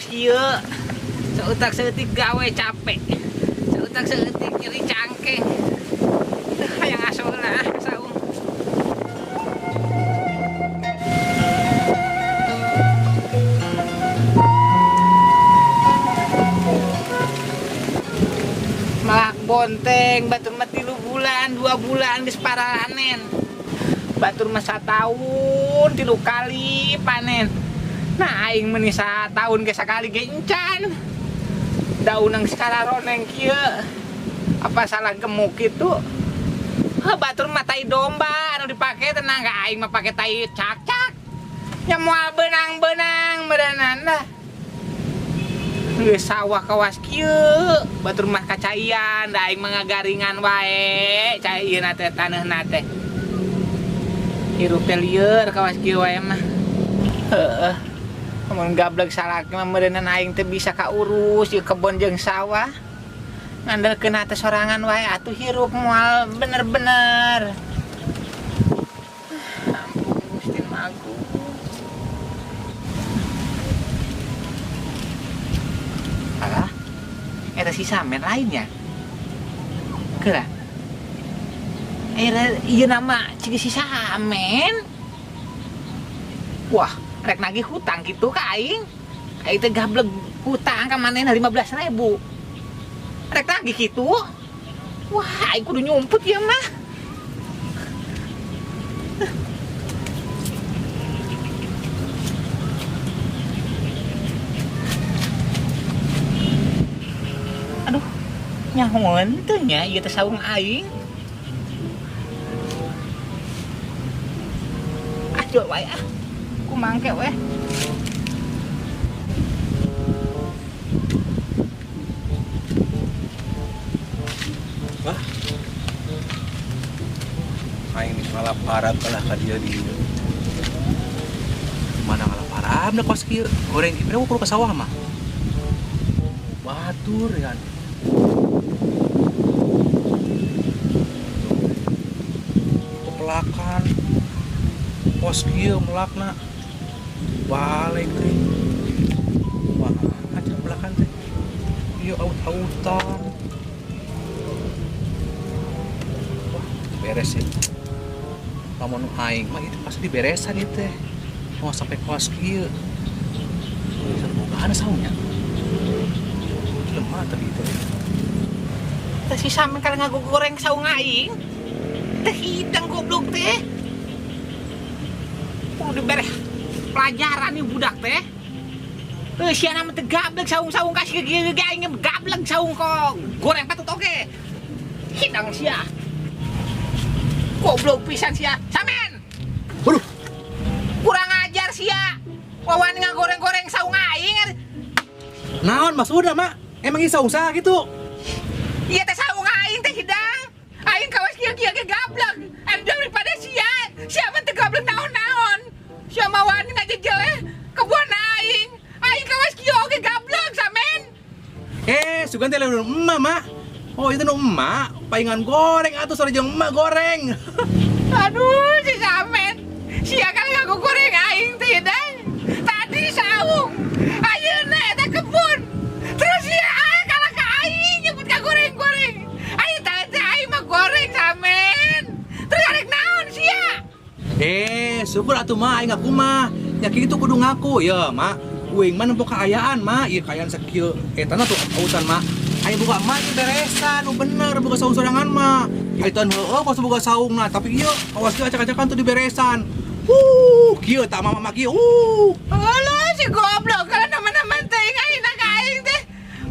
kos kieu. Seutak seutik gawe capek. Seutak seutik nyeri cangkeng. Hayang asolna saung. Malah bonteng batur mah 3 bulan 2 bulan geus paranen. Batur mah satahun 3 kali panen. Nah aing meuni satahun ge sakali ge encan. Daunang skala roneng kieu. Apa salah gemuk kitu? Batur mah tai domba anu dipake tenang ka aing mah pake tai cak-cak. Nya moal benang-benang berenana. Geus sawah kawas kieu, batur mah kacaian, da aing mah ngagaringan wae, caieuna teh taneuhna teh. Hirup teh lieur kawas kieu wae mah. Heeh. Mun gablek salaki mah meureunna aing teh bisa kaurus ieu kebon jeung sawah. Ngandalkeun teh sorangan wae atuh hirup moal bener-bener. Ampun Gusti Magu. Alah, eta si Samen lainnya. Keura. Ieu nama cigi si Samen. Wah, rek nagih hutang kitu ka aing. Aing teh gablek hutang ka manehna 15.000. Rek nagih kitu. Wah, aing kudu nyumput ya mah. Aduh, nyahoan tuh nya ieu teh saung aing. Coba wae ah. Ku mangke we. Wah. Aing geus ngalaparan kalah ka dieu di. Mana ngalaparan da kos kieu? Goreng kieu kudu ka sawah mah. Batur ya. Kepelakan kos kieu melakna balik teh. Wah, aja belakang teh. Ieu aut-autan. Wah, beres ya. Lamun aing mah itu pasti diberesan ieu teh. Mau sampai kos kieu. Bogaan saungnya. Lemah tadi itu. Teh si Samen kada ngagoreng saung aing. Teh hidang goblok teh. Kudu dibere pelajaran nih budak teh. Siana mah teh gablek saung-saung kasih ge aing gablek saung kok goreng patut oge. Hidang sia. Goblok pisan sia. Samen. Waduh. Kurang ajar sia. Wawan ngagoreng-goreng saung aing. Naon maksudna, Mak? Emang ieu saung saha gitu? Iya teh saung aing teh hidang. Aing kawas kieu-kieu ge gablek. Daripada sia. Sia mah teh gablek naon-naon. Sia mah wani ngajejel kebun aing. Aing kawas kieu oge gablek Samen. Sugan teh lamun emak, Mak. Oh, itu nu emak, paingan goreng atuh sore jeung emak goreng. Aduh, si Samen. Sia kan ngaku goreng aing teh hidang. Tadi saung. Ayeuna eta kebun. Terus sia aing kalah ka aing nyebut ka goreng-goreng. Aing teh aing mah goreng Samen. Terus arek naon sia? Syukur atuh mah aing ngaku mah. Ya kitu kudu ngaku ya, Mak. Uing mah nempo kaayaan, Mak. Ieu kaayaan sakieu eta tuh autan, Mak. Aing buka mah ieu beresan, nu bener buka saung sorangan mah. Aitan heueuh pas buka saungna, tapi ieu awas kieu acak-acakan tuh diberesan. Kieu tah mama kieu. Alah si goblok kalau nama-nama teh aing ka aing teh.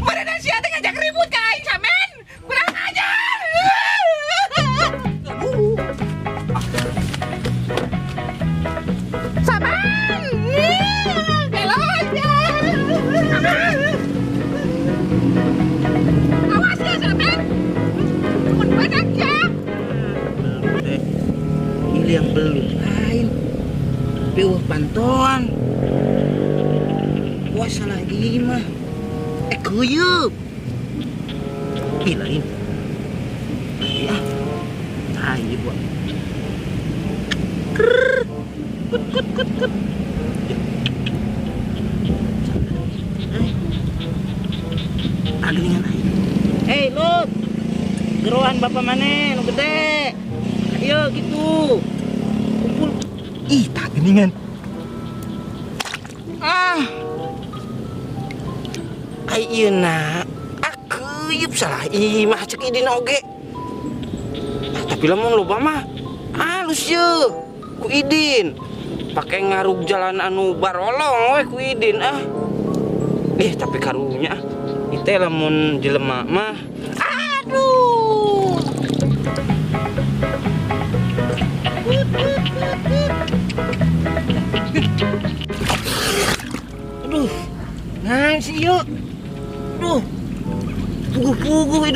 Meureunna sia teh ngajak ribut ka aing Samen. Kurang ajar. Samen. Elo aja. Awas ya Samen. Mun badak ya. Ini yang belum lain. Piuh panton. Puasa lagi mah. Kuyup. Lain. Ya. Ayo buat. Kut. gerohan bapak mana nu gede. Ayo gitu. Kumpul. Ih, tak geningan. Ayeuna aku yup salah imah cek idin oge. Tapi lamun loba mah halus ye ku idin. Pakai ngarug jalan anu barolong we ku idin tapi karunya itu lamun jelema mah aduh. Aduh, nah sih yuk. Duh, puguh-puguh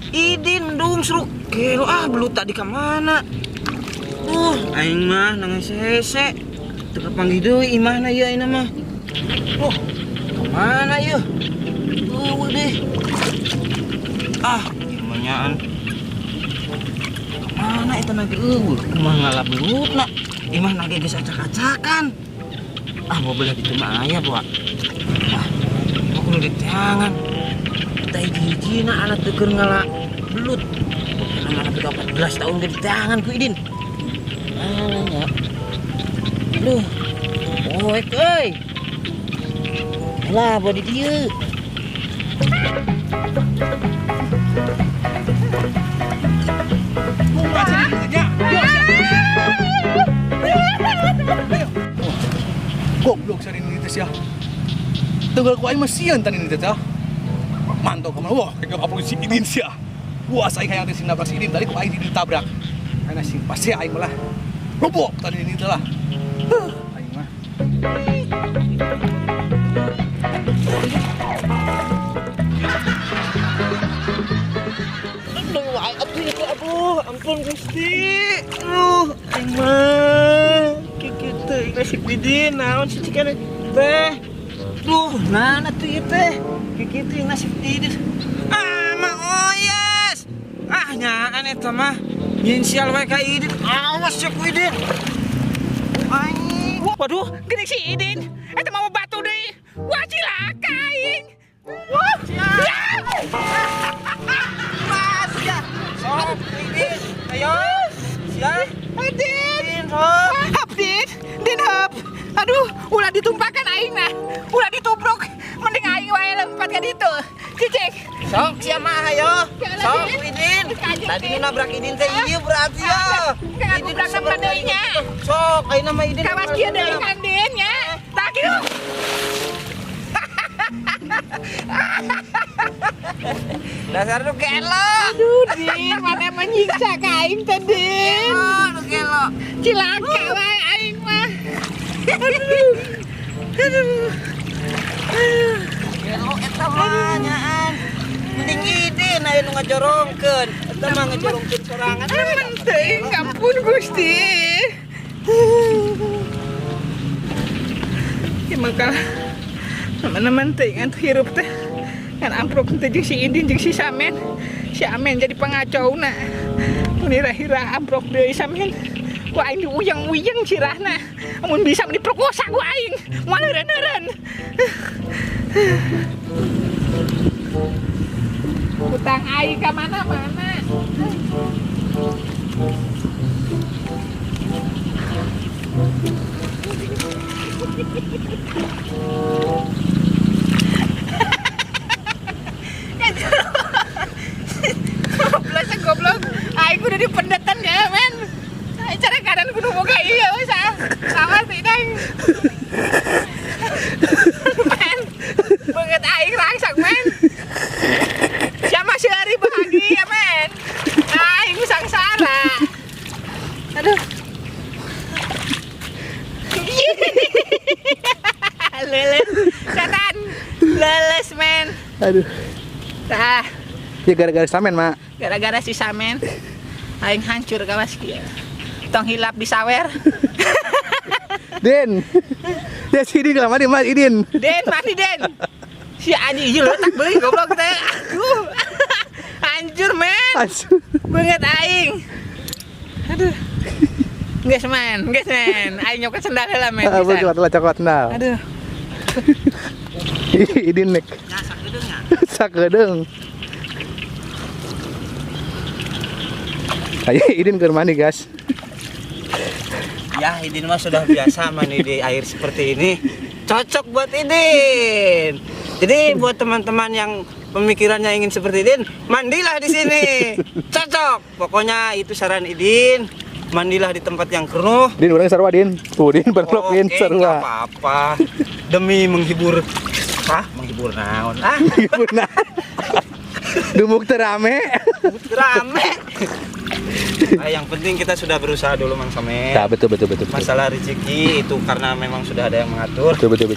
Idin dong seruk kelo belut tadi kemana? Aing mah nangis hese. Teka panggil deui imahna ya ini mah. Kemana ya? Deh. Imanyaan. Kemana itu nage kumaha ngalap belutna? Imah nage geus acak-acakan. Mau belah di mah aya, Bo. Mau kudu diteangan. Kita hiji-hijina anak teu keur ngala belut. Anak teu 14 tahun ge diteangan ku Idin. Nya. Duh. Oek euy. Lah bodi dieu. Goblok sari ini tes ya. Tenggal ku aing masian tadi ini tes ya. Mantap kamu. Wah, kayak apa si Idin sih ya. Wah, saya kayak si nabrak si Idin tadi ku aing ditabrak. Karena sih pasti aing malah robok tadi ini lah. Aing mah. Aduh, ampun Gusti. Aing mah. Kita ngasih Idin naon sih cikana teh. Nana tuh ieu teh. Kitu ngasih Idin. Mah oyes. Nyaan eta mah. Nyin sial wae ka Idin. Awas cek Idin. Waduh, gede si Idin. Eta mau batu deui. Wah, cilaka aing. Wah, Mas ya. Sok Idin. Ayo. Siap. Idin. Hap, Din hap. Aduh, ulah ditumpahkan aing nah. Ulah ditubruk. Mending aing wae lompat ka ditu. Cicing. Sok siapa ayo. Sok Idin. Tadi nu nabrak Idin teh ieu berarti ya. Idin nabrak deui nya. Sok ayeuna mah Idin. Kawas kieu deui kan Din nya. Tak kieu. Dasar nu gelo. Aduh, Din, mana menyiksa ka aing teh, Din. Nu gelo. Cilaka wae aing mah. Aduh. Gelo eta mah nyaan. Mending Idin aya nu ngajorongkeun. Eta mah ngajorongkeun sorangan. Aman teh, ampun Gusti. Ya maka teman-teman teh ngan hirup teh kan amprok teh jeung si Idin jeung si Samen. Si Amen jadi pengacauna. Mun ira-ira amprok deui Samen. Ku aing diuyang-uyang cirahna. Amun bisa diperkosa ku aing. Moal eureun-eureun. Utang aing ka mana-mana. Goblok, aing udah dipendetan ya, men. Cara kanan kudu boga ieu wes Awas tidang. Men. Beungeut aing rangsak, men. Siapa sehari bahagia, men. Aing sangsara. Aduh. Leles. Setan. Leles, men. Aduh. Tah. Ya gara-gara Samen, Mak. Gara-gara si Samen aing hancur kawas kieu. Tong hilap di sawer. Den. Ya si Idin lama di Mas Idin. Den, mati Den. Si anjing ieu letak deui goblok teh. Aduh. Hancur, men. Beungeut aing. Aduh. Geus men. Aing nyokot sendal heula men. Coklat nah. Aduh. Idin nek. Nyasak gedungnya. sakedeung. Ayo Idin keur mandi, guys. Ya, Idin mah sudah biasa mandi di air seperti ini. Cocok buat Idin. Jadi buat teman-teman yang pemikirannya ingin seperti Idin, mandilah di sini. Cocok. Pokoknya itu saran Idin. Mandilah di tempat yang keruh. Din urang sarua Din. Tuh Din berlok Din Oke, sarua. nggak apa-apa. Demi menghibur. Menghibur naon? Gimana? Dumuk terame. Rame. Yang penting kita sudah berusaha dulu Mang Samet. Ya, betul. Masalah rezeki itu karena memang sudah ada yang mengatur. Betul.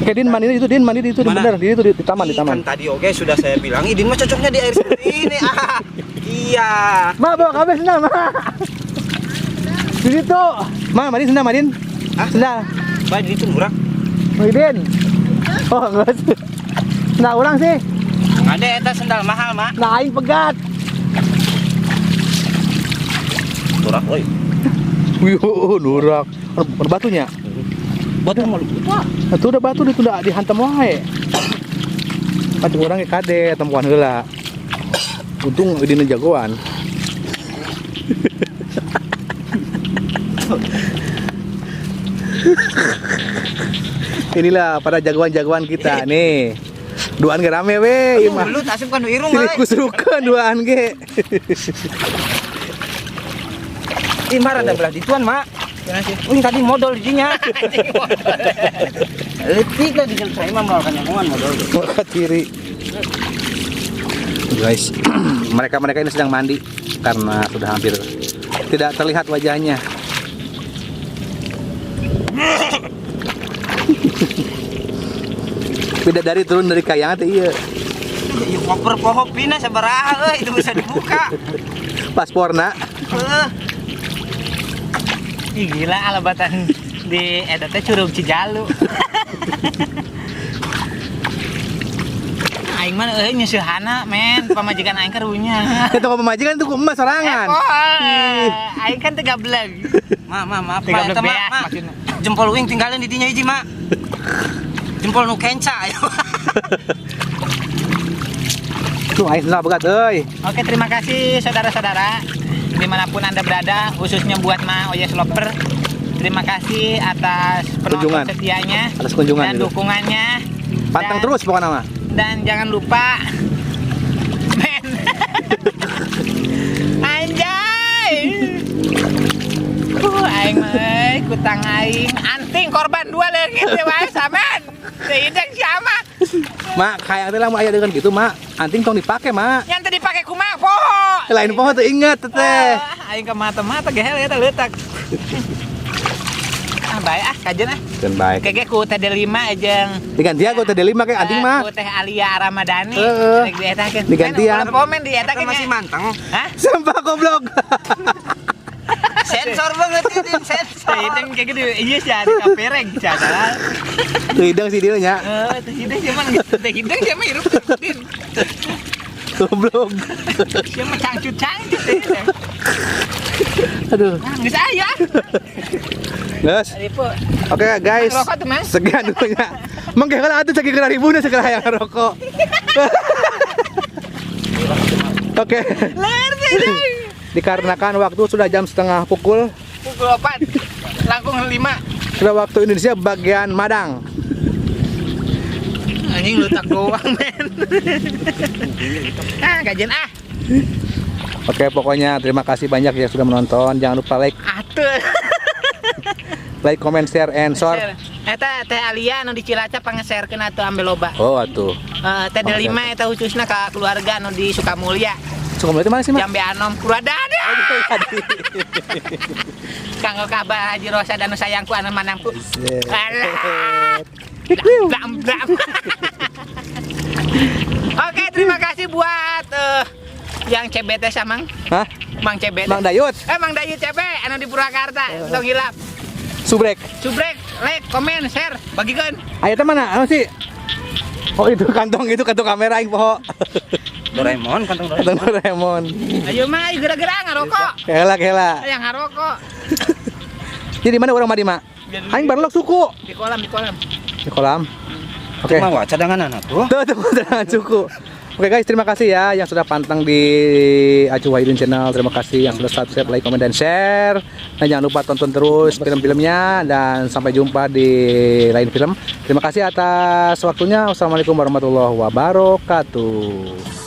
Oke, Din mandi di itu Mana? bener, di itu di taman. Kan tadi oke sudah saya bilang Idin mah cocoknya di air seperti ini. Iya. Ma, bawa kabel sendal, Ma. Di situ. Ma, mandi sendal, Madin. Hah? Sendal. Baik itu murah. Idin. Oh, enggak. Sendal ulang sih. Ada eta sendal mahal, Mak. Nah, aing pegat. Murah, oi. Wih, nurak. Ada batunya. Batu malu. Itu udah batu itu udah dihantam wae. Pacung orang ke kade temuan heula. Untung Idin jagoan. Inilah para jagoan-jagoan kita nih. Duaan ge rame we, imah. Lu tasip kan irung Ini we. kusurukeun duaan ge. Imar ada belah dituan, Mak. Wih tadi modal dinya. Letik lah di saya mah melakukan nyamuan modal. Muka kiri. Guys, mereka ini sedang mandi karena sudah hampir tidak terlihat wajahnya. Bidadari turun dari kayangan teh iya. Ya koper pohon pina sabaraha euy itu bisa dibuka. Pasporna. Ih gila alabatan di eta teh Curug Cijalu. Aing mah euy nyeusehanna men, pamajikan aing karunya. Eta kok pemajikan tuh emas sorangan. Aing kan teh gableng. Maaf, Tiga Pak, eta, belas Mak. maksudnya. Jempol uing tinggalin di dinya hiji, Mak. Jempol nu kenca aya. Tuh aing sendal begat euy. Oke, terima kasih saudara-saudara dimanapun Anda berada, khususnya buat Ma Oyes Lover. Terima kasih atas Kunjungan. penonton setianya, Atas kunjungan dan itu. dukungannya. Pantang Dan- terus pokoknya mah. Dan jangan lupa men. Anjay. Aing mah kutang aing anting korban dua lagi teh wae saman. Teu ideng sama. Mak, kayak teh lamun aya dengan gitu, Mak. Anting tong dipake, Mak. Yang tadi pakai kumaha poho. Lain poho teu inget teh. Aing ke mata-mata gehel eta leutak. Bae kajen Dan baik. Kege ku teh 5 jeung Diganti aku teh 5 kayak anting mah. ku teh Alia Ramadhani. Heeh. Rek dietakeun. Digantian. Komen dietakeun Masih manteng. Hah? Sampah goblok. Sensor banget ini, sensor. Teh ideng kayak gitu. Iya sih ada kapereng cara. Tuh hidang sih dia nya. Teh ideng cuman teh ideng mah hirup din. Goblok. Sia mah cangcut-cangcut teh ideng. Aduh. Geus aya. Guys. Aripo. Oke guys. Rokok tuh, Mas. Sekian dulunya. Mangke kalau atuh cek kira ribuna segala yang rokok. Oke. Ler teh ideng. Dikarenakan waktu sudah jam setengah pukul, Pukul 4. Langkung 5. sudah waktu Indonesia bagian Madang. Anjing letak doang men. Gajen Oke, pokoknya terima kasih banyak yang sudah menonton. Jangan lupa atuh. like, comment, share, and short. Eta teh Alia anu di Cilacap pangeserkeun atuh ambe loba. Oh, atuh. Teh 5 eta khususna ka keluarga anu di Sukamulya. Suka berarti mana sih, Mak? Jambe Anom Purwadada. Kanggo kabar Haji Rosa dan sayangku anu manamku. Alah. Blam blam. Oke, terima kasih buat yang CBT samang. Hah? Mang CBT. Mang Dayut, Mang Dayut CB anu di Purwakarta. Tong hilap. subrek. Subrek, like, komen, share, bagikan. Ayo teman, anu sih? Oh, itu kantong kamera aing poho. Doraemon, kantong Doraemon. Kantong Doraemon. Ayo mah, ayo gerak-gerak ngarokok. Kela. Yang ngarokok. Jadi mana orang madi, Mak? Aing baru suku. Di kolam. Di kolam. Oke. Cuma wah cadangan anak tuh. Tuh, jangan cukup. Oke guys, terima kasih ya yang sudah pantang di Acu Wahidin Channel. Terima kasih yang sudah subscribe, like, comment, dan share. Dan jangan lupa tonton terus film-filmnya. Dan sampai jumpa di lain film. Terima kasih atas waktunya. Wassalamualaikum warahmatullahi wabarakatuh.